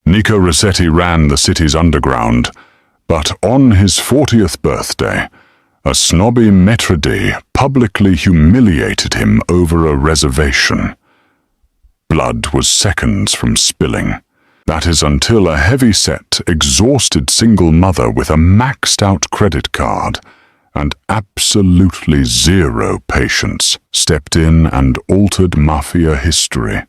Nico Rossetti ran the city's underground, but on his 40th birthday, a snobby maître d' publicly humiliated him over a reservation. Blood was seconds from spilling. That is until a heavy-set, exhausted single mother with a maxed-out credit card and absolutely zero patience stepped in and altered Mafia history.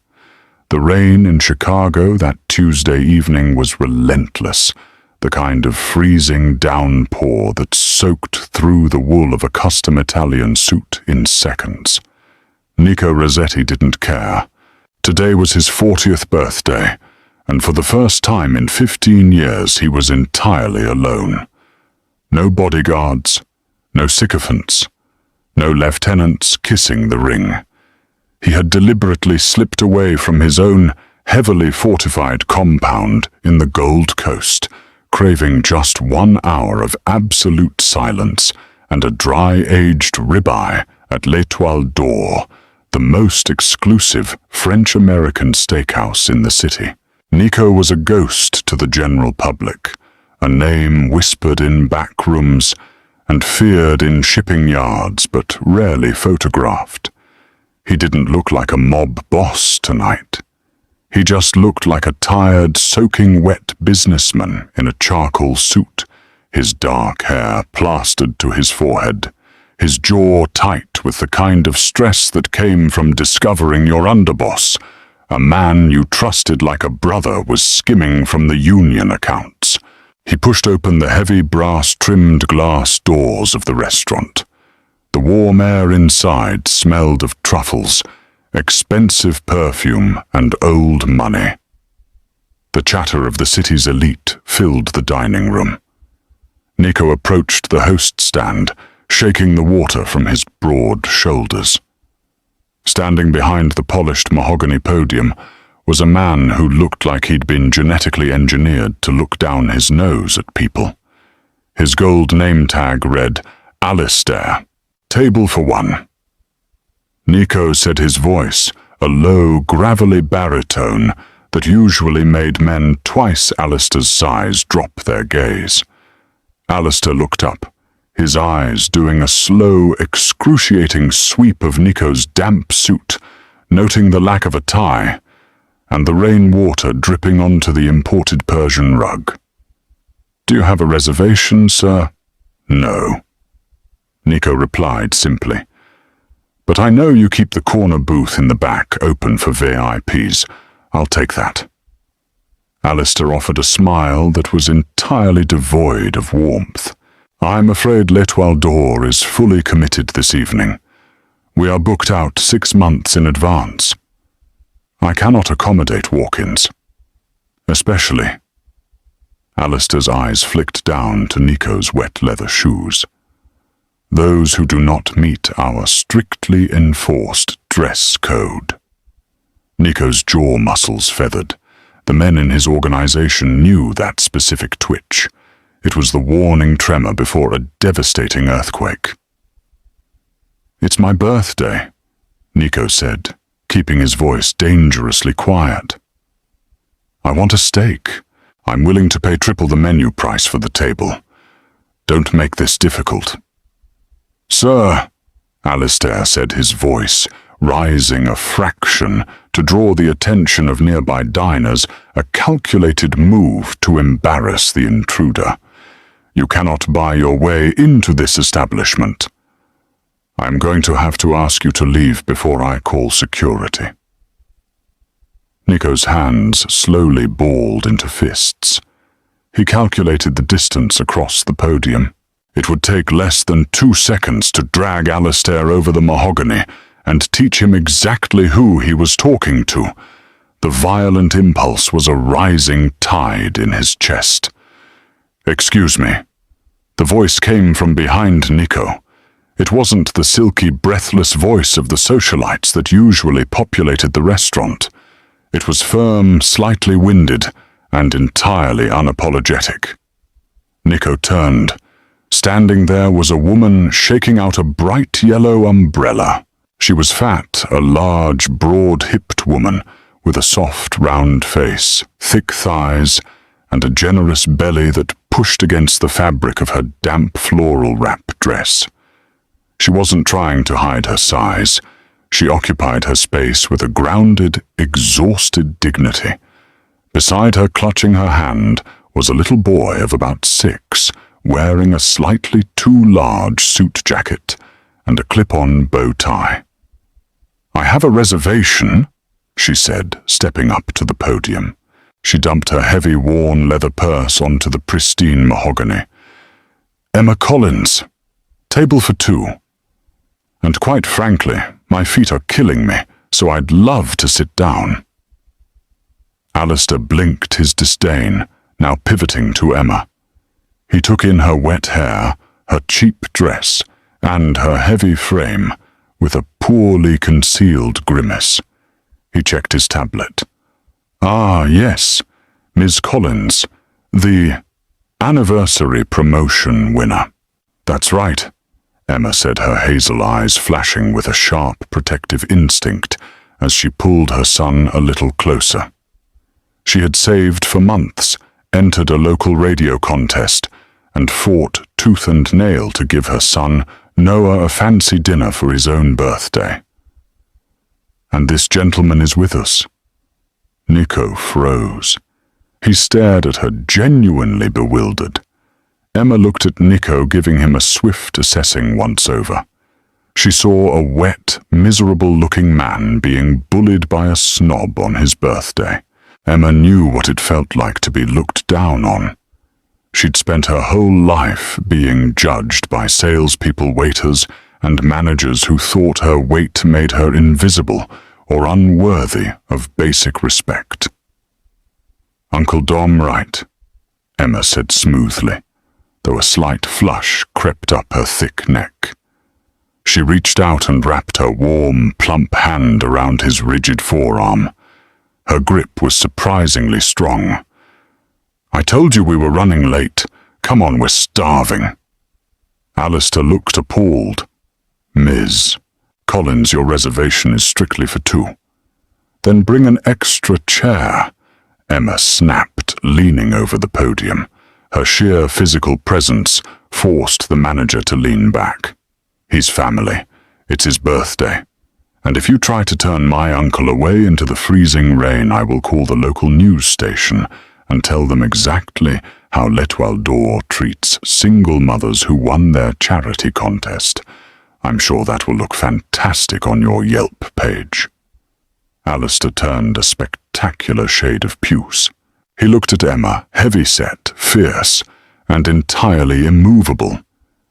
The rain in Chicago that Tuesday evening was relentless, the kind of freezing downpour that soaked through the wool of a custom Italian suit in seconds. Nico Rossetti didn't care. Today was his 40th birthday, and for the first time in 15 years he was entirely alone. No bodyguards, no sycophants, no lieutenants kissing the ring. He had deliberately slipped away from his own heavily fortified compound in the Gold Coast, craving just 1 hour of absolute silence and a dry-aged ribeye at L'Étoile d'Or, the most exclusive French-American steakhouse in the city. Nico was a ghost to the general public, a name whispered in back rooms and feared in shipping yards but rarely photographed. He didn't look like a mob boss tonight. He just looked like a tired, soaking wet businessman in a charcoal suit, his dark hair plastered to his forehead, his jaw tight with the kind of stress that came from discovering your underboss, a man you trusted like a brother, was skimming from the union accounts. He pushed open the heavy brass-trimmed glass doors of the restaurant. The warm air inside smelled of truffles, expensive perfume, and old money. The chatter of the city's elite filled the dining room. Nico approached the host stand, shaking the water from his broad shoulders. Standing behind the polished mahogany podium was a man who looked like he'd been genetically engineered to look down his nose at people. His gold name tag read, "Alistair, table for one." Nico said his voice, a low, gravelly baritone that usually made men twice Alistair's size drop their gaze. Alistair looked up, his eyes doing a slow, excruciating sweep of Nico's damp suit, noting the lack of a tie, and the rainwater dripping onto the imported Persian rug. "Do you have a reservation, sir?" "No," Nico replied simply. "But I know you keep the corner booth in the back open for VIPs. I'll take that." Alistair offered a smile that was entirely devoid of warmth. "I'm afraid L'Étoile d'Or is fully committed this evening. We are booked out 6 months in advance. I cannot accommodate walk-ins. Especially..." Alistair's eyes flicked down to Nico's wet leather shoes. "Those who do not meet our strictly enforced dress code." Nico's jaw muscles feathered. The men in his organization knew that specific twitch. It was the warning tremor before a devastating earthquake. "It's my birthday," Nico said, keeping his voice dangerously quiet. "I want a steak. I'm willing to pay triple the menu price for the table. Don't make this difficult." "Sir," Alistair said, his voice rising a fraction to draw the attention of nearby diners, a calculated move to embarrass the intruder. "You cannot buy your way into this establishment. I'm going to have to ask you to leave before I call security." Nico's hands slowly balled into fists. He calculated the distance across the podium. It would take less than 2 seconds to drag Alistair over the mahogany and teach him exactly who he was talking to. The violent impulse was a rising tide in his chest. "Excuse me." The voice came from behind Nico. It wasn't the silky, breathless voice of the socialites that usually populated the restaurant. It was firm, slightly winded, and entirely unapologetic. Nico turned. Standing there was a woman shaking out a bright yellow umbrella. She was fat, a large, broad-hipped woman, with a soft, round face, thick thighs, and a generous belly that pushed against the fabric of her damp floral wrap dress. She wasn't trying to hide her size. She occupied her space with a grounded, exhausted dignity. Beside her, clutching her hand, was a little boy of about 6, wearing a slightly too large suit jacket and a clip-on bow tie. "I have a reservation," she said, stepping up to the podium. She dumped her heavy, worn leather purse onto the pristine mahogany. "Emma Collins. Table for 2. And quite frankly, my feet are killing me, so I'd love to sit down." Alistair blinked his disdain, now pivoting to Emma. He took in her wet hair, her cheap dress, and her heavy frame with a poorly concealed grimace. He checked his tablet. "Ah, yes, Ms. Collins, the anniversary promotion winner." "That's right," Emma said, her hazel eyes flashing with a sharp, protective instinct as she pulled her son a little closer. She had saved for months, entered a local radio contest, and fought tooth and nail to give her son Noah a fancy dinner for his own birthday. "And this gentleman is with us." Nico froze. He stared at her, genuinely bewildered. Emma looked at Nico, giving him a swift, assessing once-over. She saw a wet, miserable-looking man being bullied by a snob on his birthday. Emma knew what it felt like to be looked down on. She'd spent her whole life being judged by salespeople, waiters, and managers who thought her weight made her invisible or unworthy of basic respect. "Uncle Dom, right," Emma said smoothly, though a slight flush crept up her thick neck. She reached out and wrapped her warm, plump hand around his rigid forearm. Her grip was surprisingly strong. "I told you we were running late. Come on, we're starving." Alistair looked appalled. "Ms. Collins, your reservation is strictly for 2. "Then bring an extra chair," Emma snapped, leaning over the podium. Her sheer physical presence forced the manager to lean back. "He's family. It's his birthday. And if you try to turn my uncle away into the freezing rain, I will call the local news station and tell them exactly how L'Etoile d'Or treats single mothers who won their charity contest. I'm sure that will look fantastic on your Yelp page." Alistair turned a spectacular shade of puce. He looked at Emma, heavy-set, fierce, and entirely immovable.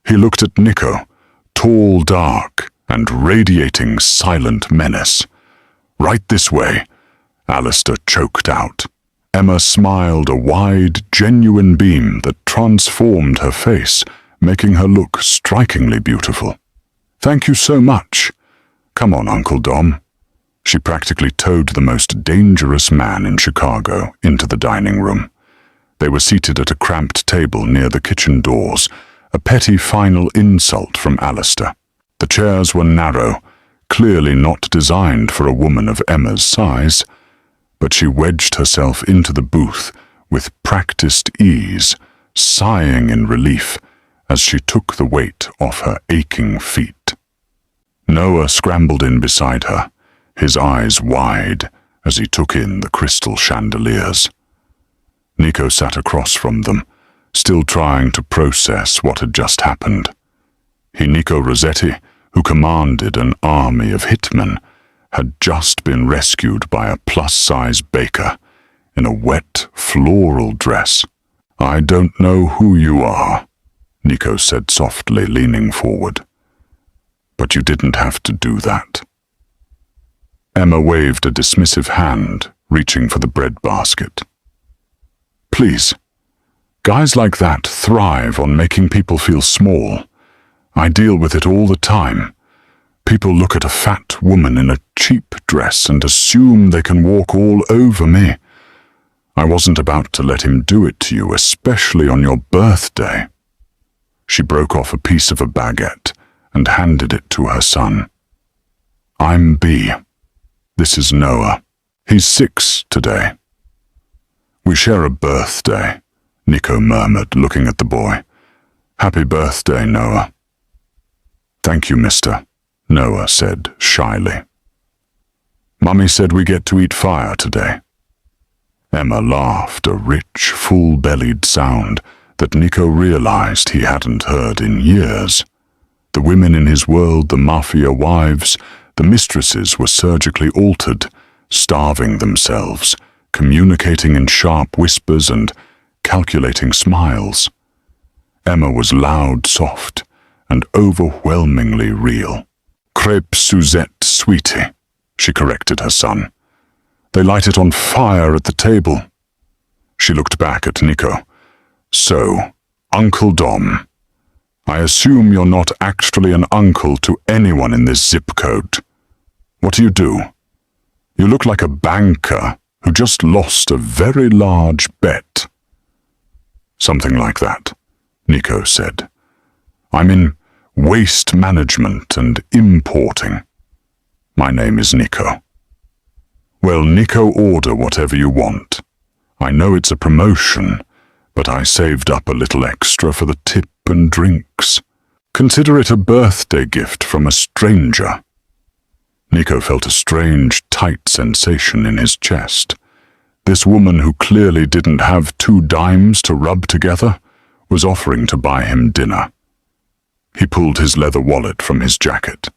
He looked at Nico, tall, dark, and radiating silent menace. "Right this way," Alistair choked out. Emma smiled a wide, genuine beam that transformed her face, making her look strikingly beautiful. "Thank you so much. Come on, Uncle Dom." She practically towed the most dangerous man in Chicago into the dining room. They were seated at a cramped table near the kitchen doors, a petty final insult from Alistair. The chairs were narrow, clearly not designed for a woman of Emma's size, but she wedged herself into the booth with practiced ease, sighing in relief as she took the weight off her aching feet. Noah scrambled in beside her, his eyes wide as he took in the crystal chandeliers. Nico sat across from them, still trying to process what had just happened. Nico Rossetti, who commanded an army of hitmen, had just been rescued by a plus-size baker in a wet floral dress. "I don't know who you are," Nico said softly, leaning forward. "But you didn't have to do that." Emma waved a dismissive hand, reaching for the bread basket. "Please. Guys like that thrive on making people feel small. I deal with it all the time. People look at a fat woman in a cheap dress and assume they can walk all over me. I wasn't about to let him do it to you, especially on your birthday." She broke off a piece of a baguette and handed it to her son. "I'm B. This is Noah." He's 6 today. We share a birthday, Nico murmured, looking at the boy. Happy birthday, Noah. Thank you, mister, Noah said shyly. Mummy said we get to eat fire today. Emma laughed, a rich, full-bellied sound that Nico realized he hadn't heard in years. The women in his world, the Mafia wives, the mistresses were surgically altered, starving themselves, communicating in sharp whispers and calculating smiles. Emma was loud, soft, and overwhelmingly real. Crêpe Suzette, sweetie, she corrected her son. They light it on fire at the table. She looked back at Nico. So, Uncle Dom, I assume you're not actually an uncle to anyone in this zip code. What do you do? You look like a banker who just lost a very large bet. Something like that, Nico said. I'm in waste management and importing. My name is Nico. Well, Nico, order whatever you want. I know it's a promotion, but I saved up a little extra for the tip and drinks. Consider it a birthday gift from a stranger. Nico felt a strange, tight sensation in his chest. This woman who clearly didn't have 2 dimes to rub together was offering to buy him dinner. He pulled his leather wallet from his jacket.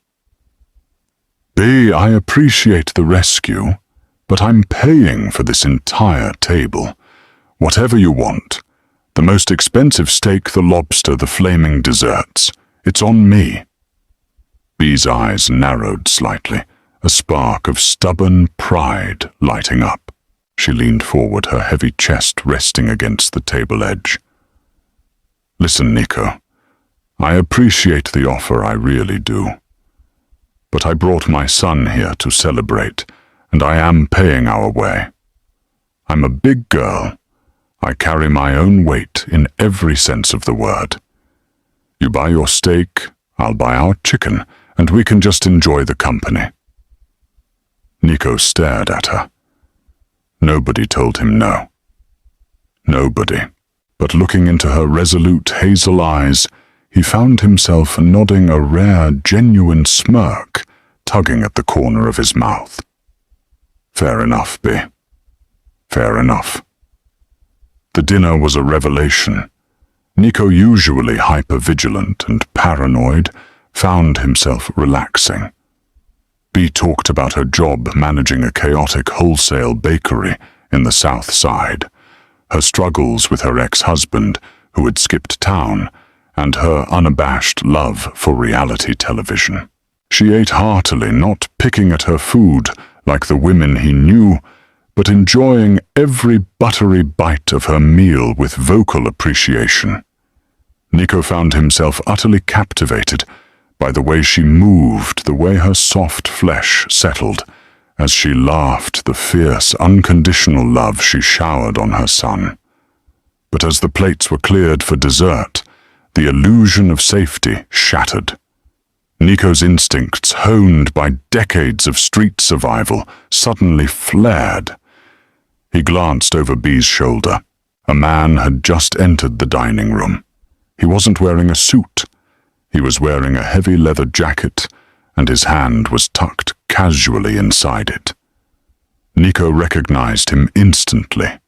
B, I appreciate the rescue, but I'm paying for this entire table. Whatever you want. The most expensive steak, the lobster, the flaming desserts. It's on me. B's eyes narrowed slightly, a spark of stubborn pride lighting up. She leaned forward, her heavy chest resting against the table edge. Listen, Nico, I appreciate the offer, I really do. But I brought my son here to celebrate, and I am paying our way. I'm a big girl. I carry my own weight in every sense of the word. You buy your steak, I'll buy our chicken, and we can just enjoy the company. Nico stared at her. Nobody told him no. Nobody. But looking into her resolute hazel eyes, he found himself nodding a rare, genuine smirk, tugging at the corner of his mouth. Fair enough, B. Fair enough. The dinner was a revelation. Nico, usually hyper-vigilant and paranoid, found himself relaxing. B talked about her job managing a chaotic wholesale bakery in the South Side, her struggles with her ex-husband, who had skipped town, and her unabashed love for reality television. She ate heartily, not picking at her food like the women he knew, but enjoying every buttery bite of her meal with vocal appreciation. Nico found himself utterly captivated by the way she moved, the way her soft flesh settled, as she laughed the fierce, unconditional love she showered on her son. But as the plates were cleared for dessert, the illusion of safety shattered. Nico's instincts, honed by decades of street survival, suddenly flared. He glanced over B's shoulder. A man had just entered the dining room. He wasn't wearing a suit. He was wearing a heavy leather jacket, and his hand was tucked casually inside it. Nico recognized him instantly.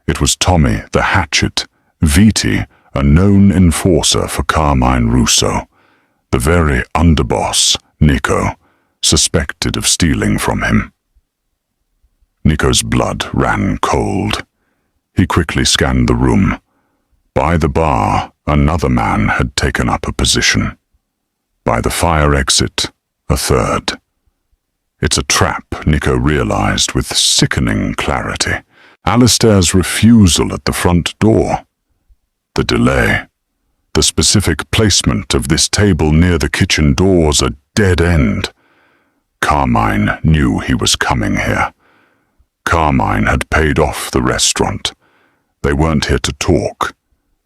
It was Tommy the Hatchet, Viti, a known enforcer for Carmine Russo, the very underboss, Nico, suspected of stealing from him. Nico's blood ran cold. He quickly scanned the room. By the bar, another man had taken up a position. By the fire exit, a third. It's a trap, Nico realized with sickening clarity. Alistair's refusal at the front door. The delay. The specific placement of this table near the kitchen doors, a dead end. Carmine knew he was coming here. Carmine had paid off the restaurant. They weren't here to talk.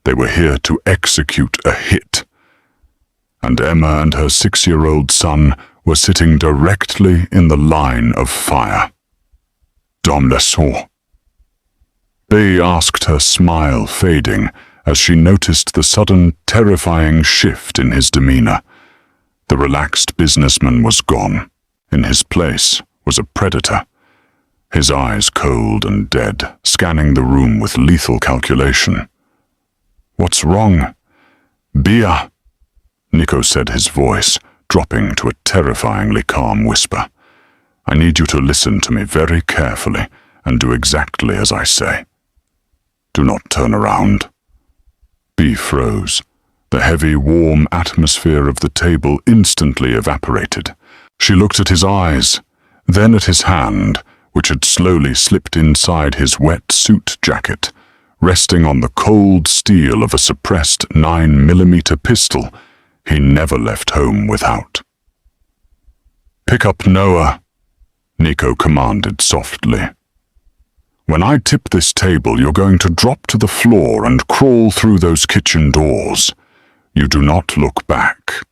They were here to execute a hit. And Emma and her 6-year-old son were sitting directly in the line of fire. Dame le sort. Bey asked, her smile fading as she noticed the sudden, terrifying shift in his demeanor. The relaxed businessman was gone. In his place was a predator, his eyes cold and dead, scanning the room with lethal calculation. "What's wrong?" "Bia," Nico said, his voice dropping to a terrifyingly calm whisper. "I need you to listen to me very carefully and do exactly as I say. Do not turn around." Bea froze. The heavy, warm atmosphere of the table instantly evaporated. She looked at his eyes, then at his hand, which had slowly slipped inside his wet suit jacket, resting on the cold steel of a suppressed 9mm pistol he never left home without. "Pick up Noah," Nico commanded softly. "When I tip this table, you're going to drop to the floor and crawl through those kitchen doors. You do not look back.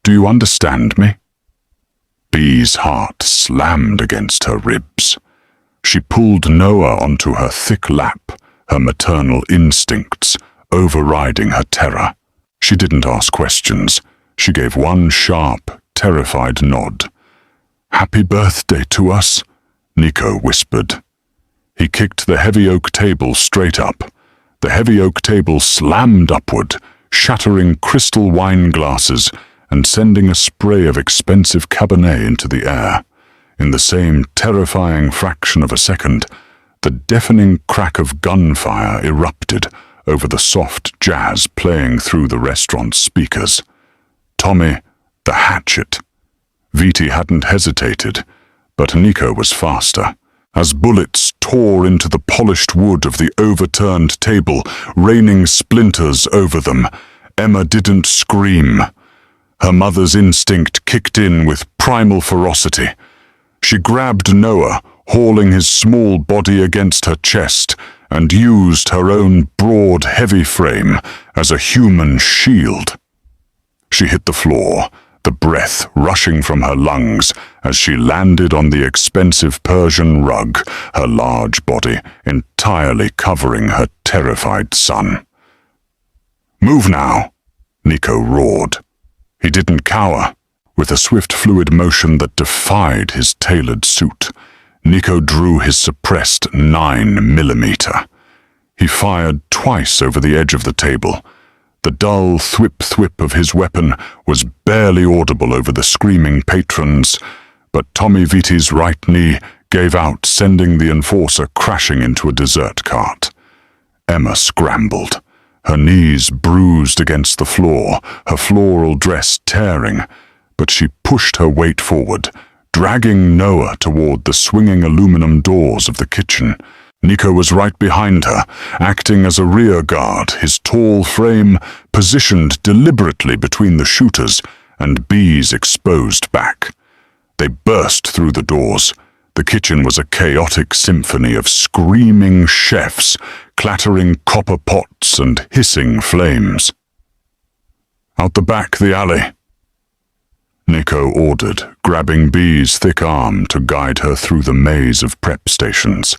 Do you understand me?" Bea's heart slammed against her ribs. She pulled Noah onto her thick lap, her maternal instincts overriding her terror. She didn't ask questions. She gave one sharp, terrified nod. "Happy birthday to us," Nico whispered. He kicked the heavy oak table straight up. The heavy oak table slammed upward, shattering crystal wine glasses and sending a spray of expensive Cabernet into the air. In the same terrifying fraction of a second, the deafening crack of gunfire erupted over the soft jazz playing through the restaurant's speakers. Tommy, the hatchet. Viti hadn't hesitated, but Nico was faster. As bullets tore into the polished wood of the overturned table, raining splinters over them, Emma didn't scream. Her mother's instinct kicked in with primal ferocity. She grabbed Noah, hauling his small body against her chest, and used her own broad, heavy frame as a human shield. She hit the floor, the breath rushing from her lungs as she landed on the expensive Persian rug, her large body entirely covering her terrified son. "Move now," Nico roared. He didn't cower. With a swift, fluid motion that defied his tailored suit, Nico drew his suppressed 9mm. He fired twice over the edge of the table. The dull thwip-thwip of his weapon was barely audible over the screaming patrons, but Tommy Viti's right knee gave out, sending the enforcer crashing into a dessert cart. Emma scrambled, her knees bruised against the floor, her floral dress tearing, but she pushed her weight forward, dragging Noah toward the swinging aluminum doors of the kitchen. Nico was right behind her, acting as a rear guard, his tall frame positioned deliberately between the shooters and Bea's exposed back. They burst through the doors. The kitchen was a chaotic symphony of screaming chefs, clattering copper pots and hissing flames. "Out the back, the alley," Nico ordered, grabbing Bea's thick arm to guide her through the maze of prep stations.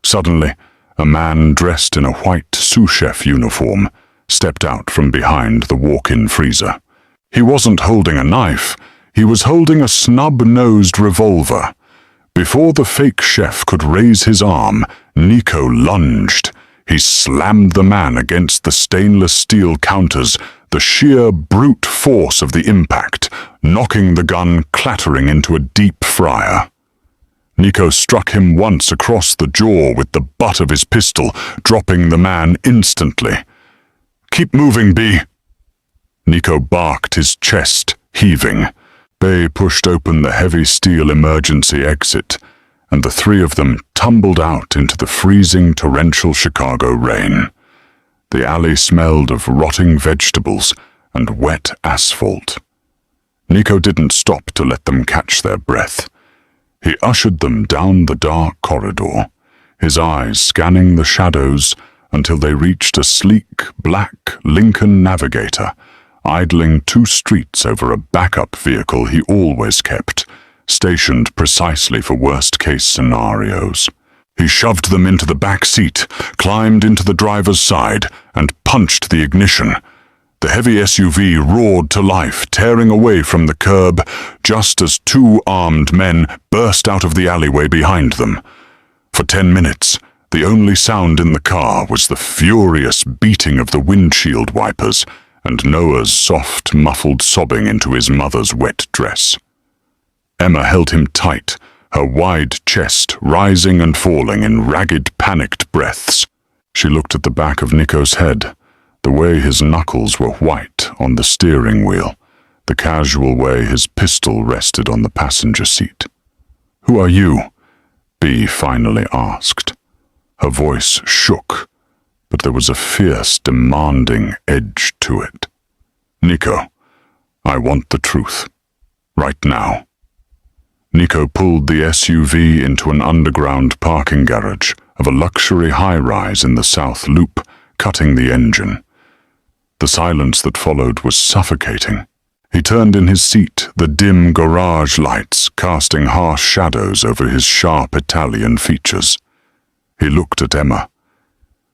Suddenly, a man dressed in a white sous chef uniform stepped out from behind the walk-in freezer. He wasn't holding a knife, he was holding a snub-nosed revolver. Before the fake chef could raise his arm, Nico lunged. He slammed the man against the stainless steel counters, the sheer brute force of the impact, knocking the gun clattering into a deep fryer. Nico struck him once across the jaw with the butt of his pistol, dropping the man instantly. "Keep moving, Bea." Nico barked, his chest heaving. Bey pushed open the heavy steel emergency exit, and the three of them tumbled out into the freezing, torrential Chicago rain. The alley smelled of rotting vegetables and wet asphalt. Nico didn't stop to let them catch their breath. He ushered them down the dark corridor, his eyes scanning the shadows until they reached a sleek, black Lincoln Navigator, idling 2 streets over a backup vehicle he always kept, stationed precisely for worst-case scenarios. He shoved them into the back seat, climbed into the driver's side, and punched the ignition. The heavy SUV roared to life, tearing away from the curb, just as two armed men burst out of the alleyway behind them. For 10 minutes, the only sound in the car was the furious beating of the windshield wipers and Noah's soft, muffled sobbing into his mother's wet dress. Emma held him tight, her wide chest rising and falling in ragged, panicked breaths. She looked at the back of Nico's head, the way his knuckles were white on the steering wheel, the casual way his pistol rested on the passenger seat. "Who are you?" Bea finally asked. Her voice shook, but there was a fierce, demanding edge to it. "Nico, I want the truth. Right now." Nico pulled the SUV into an underground parking garage of a luxury high-rise in the South Loop, cutting the engine. The silence that followed was suffocating. He turned in his seat, the dim garage lights casting harsh shadows over his sharp Italian features. He looked at Emma.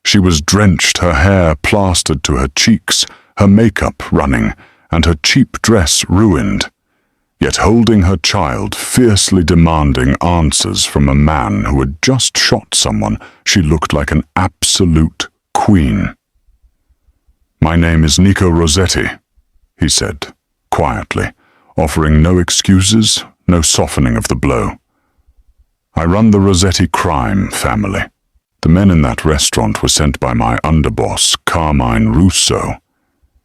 She was drenched, her hair plastered to her cheeks, her makeup running, and her cheap dress ruined. Yet holding her child, fiercely demanding answers from a man who had just shot someone, she looked like an absolute queen. "My name is Nico Rossetti," he said, quietly, offering no excuses, no softening of the blow. "I run the Rossetti crime family. The men in that restaurant were sent by my underboss, Carmine Russo.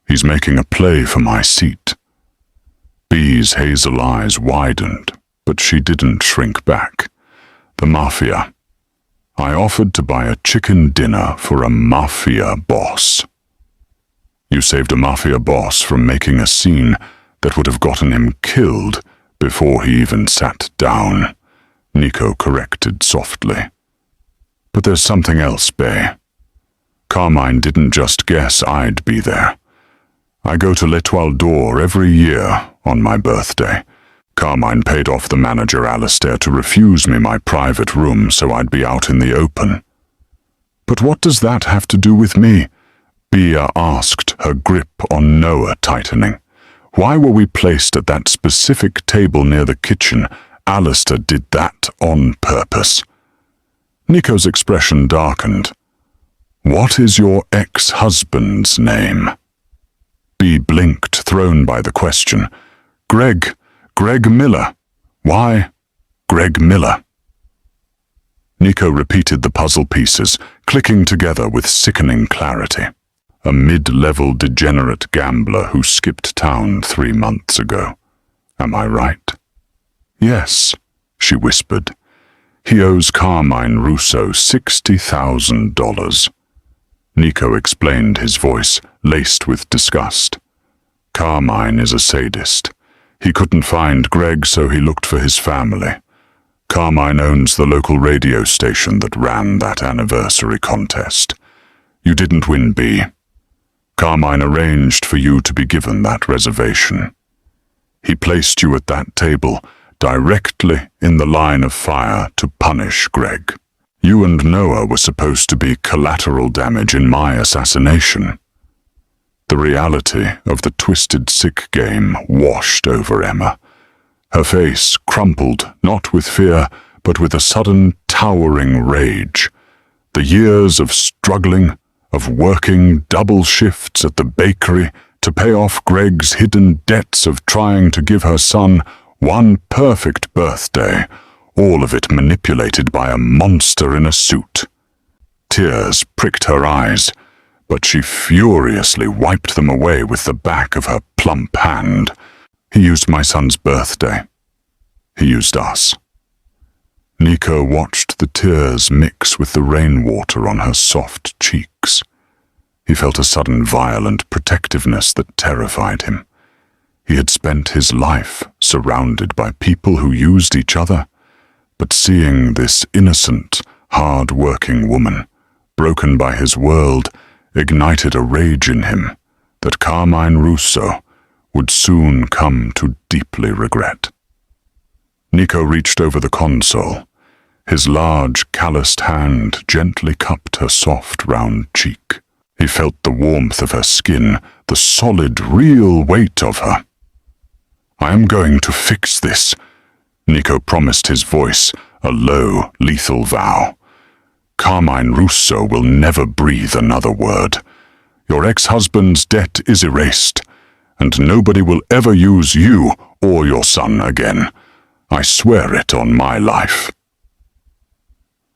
He's making a play for my seat." Bea's hazel eyes widened, but she didn't shrink back. "The Mafia. I offered to buy a chicken dinner for a Mafia boss." "You saved a Mafia boss from making a scene that would have gotten him killed before he even sat down," Nico corrected softly. "But there's something else, Bea. Carmine didn't just guess I'd be there. I go to L'Etoile d'Or every year on my birthday. Carmine paid off the manager Alistair to refuse me my private room so I'd be out in the open." "But what does that have to do with me?" Bea asked, her grip on Noah tightening. "Why were we placed at that specific table near the kitchen? Alistair did that on purpose." Nico's expression darkened. "What is your ex-husband's name?" Bea blinked, thrown by the question. Greg Miller. Why Greg Miller?" Nico repeated the puzzle pieces, clicking together with sickening clarity. A mid-level degenerate gambler who skipped town 3 months ago. Am I right? "Yes," she whispered. "He owes Carmine Russo $60,000. Nico explained, his voice laced with disgust. "Carmine is a sadist. He couldn't find Greg, so he looked for his family. Carmine owns the local radio station that ran that anniversary contest. You didn't win, Bea. Carmine arranged for you to be given that reservation. He placed you at that table, directly in the line of fire to punish Greg. You and Noah were supposed to be collateral damage in my assassination." The reality of the twisted, sick game washed over Emma. Her face crumpled, not with fear, but with a sudden, towering rage. The years of struggling, of working double shifts at the bakery to pay off Greg's hidden debts, of trying to give her son one perfect birthday, all of it manipulated by a monster in a suit. Tears pricked her eyes, but she furiously wiped them away with the back of her plump hand. "He used my son's birthday. He used us." Nico watched the tears mix with the rainwater on her soft cheeks. He felt a sudden violent protectiveness that terrified him. He had spent his life surrounded by people who used each other, but seeing this innocent, hard-working woman, broken by his world, ignited a rage in him that Carmine Russo would soon come to deeply regret. Nico reached over the console. His large, calloused hand gently cupped her soft, round cheek. He felt the warmth of her skin, the solid, real weight of her. "I am going to fix this," Nico promised, his voice a low, lethal vow. "Carmine Russo will never breathe another word. Your ex-husband's debt is erased, and nobody will ever use you or your son again. I swear it on my life."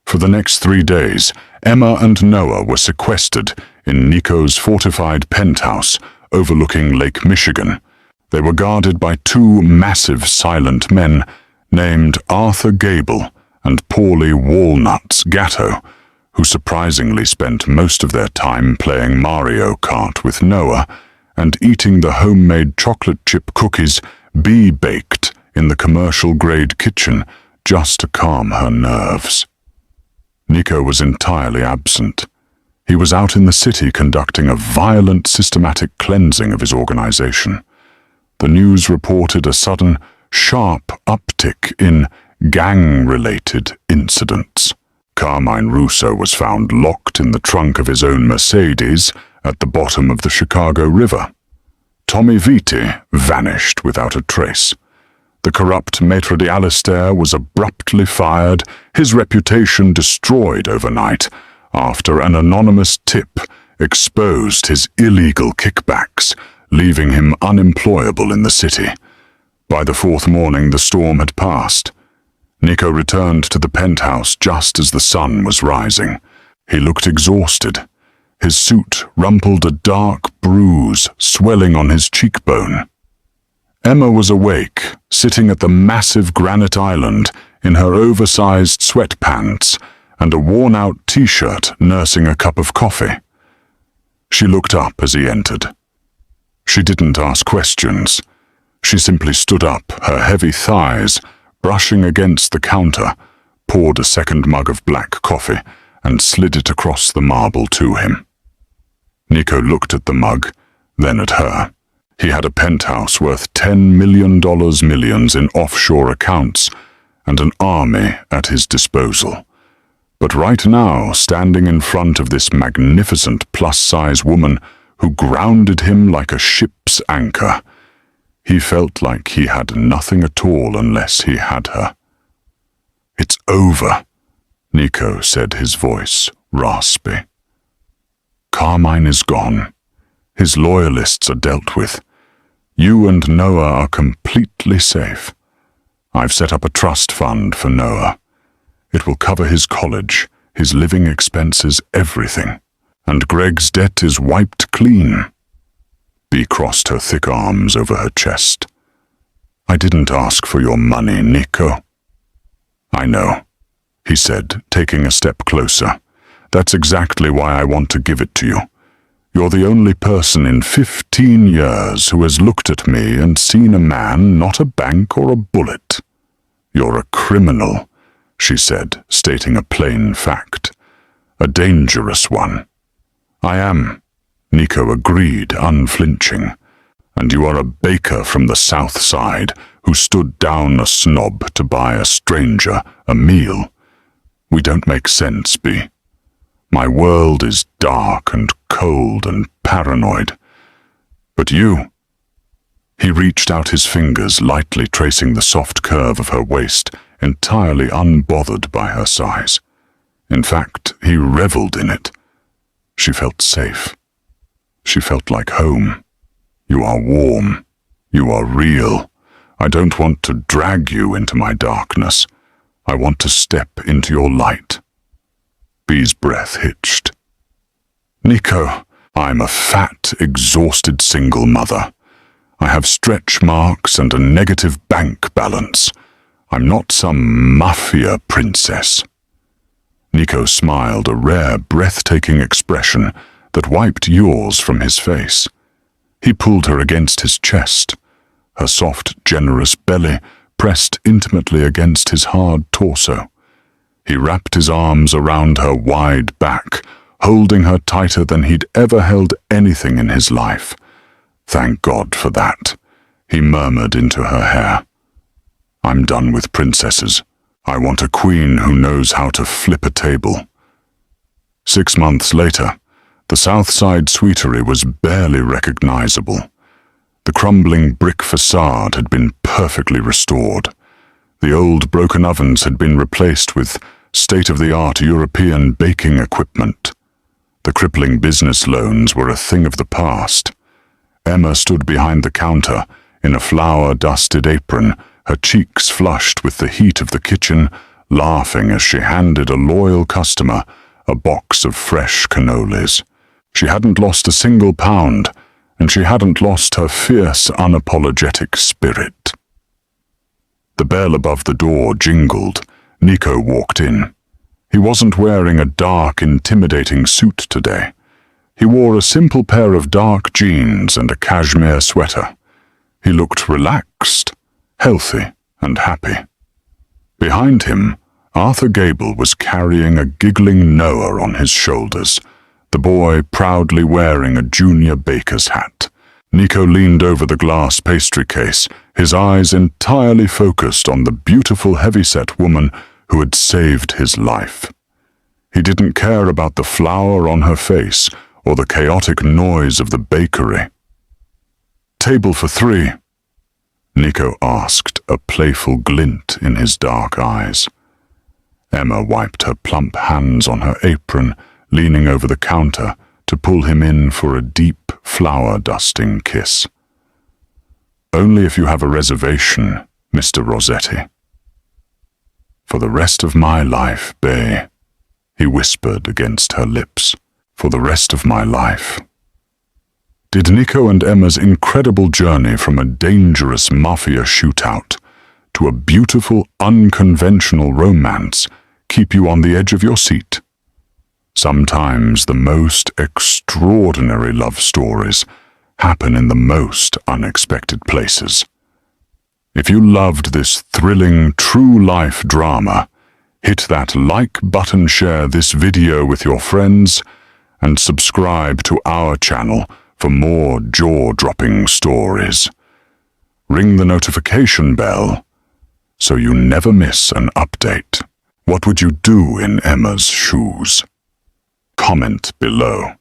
For the next 3 days, Emma and Noah were sequestered in Nico's fortified penthouse overlooking Lake Michigan. They were guarded by 2 massive silent men named Arthur Gable and Paulie Walnuts Gatto, who surprisingly spent most of their time playing Mario Kart with Noah and eating the homemade chocolate chip cookies Bee baked in the commercial-grade kitchen just to calm her nerves. Nico was entirely absent. He was out in the city conducting a violent, systematic cleansing of his organization. The news reported a sudden, sharp uptick in gang-related incidents. Carmine Russo was found locked in the trunk of his own Mercedes at the bottom of the Chicago River. Tommy Viti vanished without a trace. The corrupt maître d'Alistair was abruptly fired, his reputation destroyed overnight after an anonymous tip exposed his illegal kickbacks, leaving him unemployable in the city. By the 4th morning, the storm had passed. Nico returned to the penthouse just as the sun was rising. He looked exhausted. His suit rumpled a dark bruise swelling on his cheekbone. Emma was awake, sitting at the massive granite island in her oversized sweatpants and a worn-out t-shirt, nursing a cup of coffee. She looked up as he entered. She didn't ask questions. She simply stood up, her heavy thighs brushing against the counter, poured a second mug of black coffee, and slid it across the marble to him. Nico looked at the mug, then at her. He had a penthouse worth $10 million millions in offshore accounts and an army at his disposal. But right now, standing in front of this magnificent plus-size woman who grounded him like a ship's anchor, he felt like he had nothing at all unless he had her. "It's over," Nico said, his voice raspy. "Carmine is gone. His loyalists are dealt with. You and Noah are completely safe. I've set up a trust fund for Noah. It will cover his college, his living expenses, everything. And Greg's debt is wiped clean." Bea crossed her thick arms over her chest. "I didn't ask for your money, Nico." "I know," he said, taking a step closer. "That's exactly why I want to give it to you. You're the only person in 15 years who has looked at me and seen a man, not a bank or a bullet. You're a criminal," she said, stating a plain fact. "A dangerous one." "I am," Nico agreed, unflinching. "And you are a baker from the South Side who stood down a snob to buy a stranger a meal. We don't make sense, Bea. My world is dark and cold and paranoid. But you—" He reached out his fingers, lightly tracing the soft curve of her waist, entirely unbothered by her size. In fact, he reveled in it. She felt safe. She felt like home. "You are warm. You are real. I don't want to drag you into my darkness. I want to step into your light." Bea's breath hitched. "Nico, I'm a fat, exhausted single mother. I have stretch marks and a negative bank balance. I'm not some Mafia princess." Nico smiled, a rare, breathtaking expression that wiped yours from his face. He pulled her against his chest, her soft, generous belly pressed intimately against his hard torso. He wrapped his arms around her wide back, holding her tighter than he'd ever held anything in his life. "Thank God for that," he murmured into her hair. I'm done with princesses. I want a queen who knows how to flip a table. 6 months later, the South Side Sweetery was barely recognizable. The crumbling brick facade had been perfectly restored. The old broken ovens had been replaced with state-of-the-art European baking equipment. The crippling business loans were a thing of the past. Emma stood behind the counter, in a flour-dusted apron, her cheeks flushed with the heat of the kitchen, laughing as she handed a loyal customer a box of fresh cannolis. She hadn't lost a single pound, and she hadn't lost her fierce, unapologetic spirit. The bell above the door jingled. Nico walked in. He wasn't wearing a dark, intimidating suit today. He wore a simple pair of dark jeans and a cashmere sweater. He looked relaxed, healthy, and happy. Behind him, Arthur Gable was carrying a giggling Noah on his shoulders, the boy proudly wearing a junior baker's hat. Nico leaned over the glass pastry case, his eyes entirely focused on the beautiful heavyset woman who had saved his life. He didn't care about the flour on her face or the chaotic noise of the bakery. "Table for 3?" Nico asked, a playful glint in his dark eyes. Emma wiped her plump hands on her apron, leaning over the counter to pull him in for a deep, flour-dusting kiss. "Only if you have a reservation, Mr. Rossetti." "For the rest of my life, Bay," he whispered against her lips. "For the rest of my life." Did Nico and Emma's incredible journey from a dangerous Mafia shootout to a beautiful, unconventional romance keep you on the edge of your seat? Sometimes the most extraordinary love stories happen in the most unexpected places. If you loved this thrilling, true-life drama, hit that like button, share this video with your friends, and subscribe to our channel for more jaw-dropping stories. Ring the notification bell so you never miss an update. What would you do in Emma's shoes? Comment below.